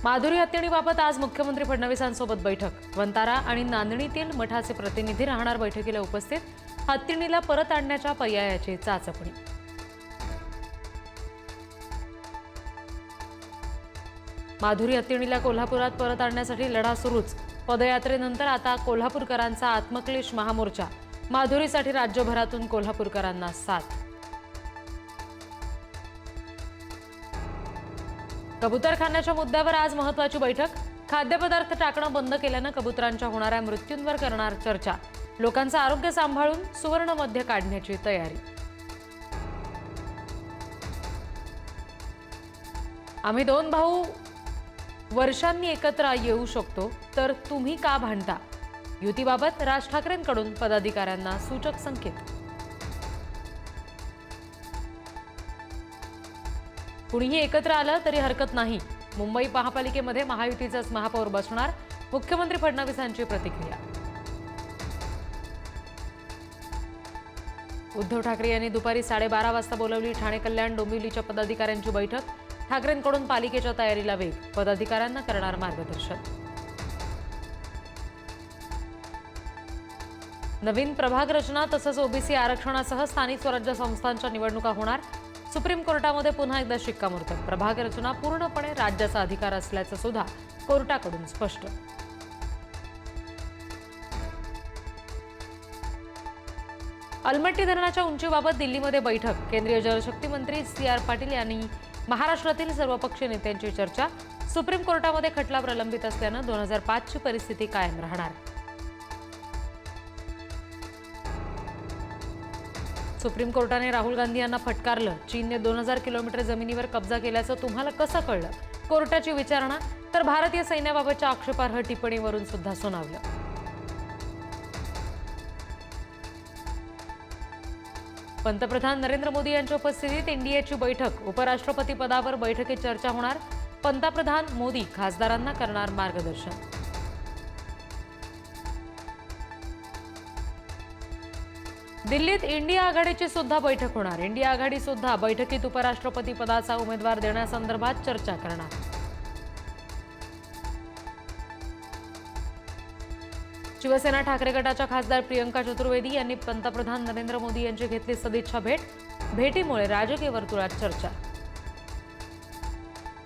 माधुरी हत्तीणीबाबत आज मुख्यमंत्री फडणवीसांसोबत बैठक। वंतारा आणि नांदणीतील मठाचे प्रतिनिधी राहणार बैठकीला उपस्थित। हत्तीणीला परत आणण्याच्या पर्यायाची चाचपणी। माधुरी हत्तीणीला कोल्हापुरात परत आणण्यासाठी लढा सुरूच। पदयात्रेनंतर आता कोल्हापूरकरांचा आत्मक्लेश महामोर्चा। माधुरीसाठी राज्यभरातून कोल्हापूरकरांना साथ। कबूतरखान्याच्या मुद्द्यावर आज महत्त्वाची बैठक। खाद्यपदार्थ टाकणं बंद केल्यानं कबुतरांच्या होणाऱ्या मृत्यूंवर करणार चर्चा। लोकांचं आरोग्य सांभाळून सुवर्ण मध्य काढण्याची तयारी। आम्ही दोन भाऊ वर्षांनी एकत्र येऊ शकतो, तर तुम्ही का भांडता? युतीबाबत राज ठाकरेंकडून पदाधिकाऱ्यांना सूचक संकेत। कुणीही एकत्र आलं तरी हरकत नाही। मुंबई महापालिकेमध्ये महायुतीचाच महापौर बसणार। मुख्यमंत्री फडणवीसांची प्रतिक्रिया। उद्धव ठाकरे यांनी दुपारी 12:30 वाजता बोलावली ठाणे कल्याण डोंबिवलीच्या पदाधिकाऱ्यांची बैठक। ठाकरेंकडून पालिकेच्या तयारीला वेग। पदाधिकाऱ्यांना करणार मार्गदर्शन। नवीन प्रभाग रचना तसंच ओबीसी आरक्षणासह स्थानिक स्वराज्य संस्थांच्या निवडणुका होणार। सुप्रीम कोर्टामध्ये पुन्हा एकदा शिक्कामोर्तब। प्रभाग रचना पूर्णपणे राज्याचा अधिकार असल्याचं सुद्धा कोर्टाकडून स्पष्ट। अलमट्टी धरणाच्या उंचीबाबत दिल्लीमध्ये बैठक। केंद्रीय जलशक्ती मंत्री CR पाटील यांनी महाराष्ट्रातील सर्वपक्षीय नेत्यांची चर्चा। सुप्रीम कोर्टामध्ये खटला प्रलंबित असल्यानं 2005 ची परिस्थिती कायम राहणार। सुप्रीम कोर्टाने राहुल गांधी यांना फटकारलं। चीनने 2000 किलोमीटर जमिनीवर कब्जा केल्याचं तुम्हाला कसं कळलं? कोर्टाची विचारणा। तर भारतीय सैन्याबाबतच्या आक्षेपार्ह टिप्पणीवरून सुद्धा सुनावलं। पंतप्रधान नरेंद्र मोदी यांच्या उपस्थितीत एनडीएची बैठक। उपराष्ट्रपती पदावर बैठकीत चर्चा होणार। पंतप्रधान मोदी खासदारांना करणार मार्गदर्शन। दिल्लीत इंडिया आघाडीची सुद्धा बैठक होणार। इंडिया आघाडी सुद्धा बैठकीत उपराष्ट्रपती पदाचा उमेदवार देण्यासंदर्भात चर्चा करणार। शिवसेना ठाकरे गटाच्या खासदार प्रियंका चतुर्वेदी यांनी पंतप्रधान नरेंद्र मोदी यांची घेतली सदिच्छा भेट। भेटीमुळे राजकीय वर्तुळात चर्चा।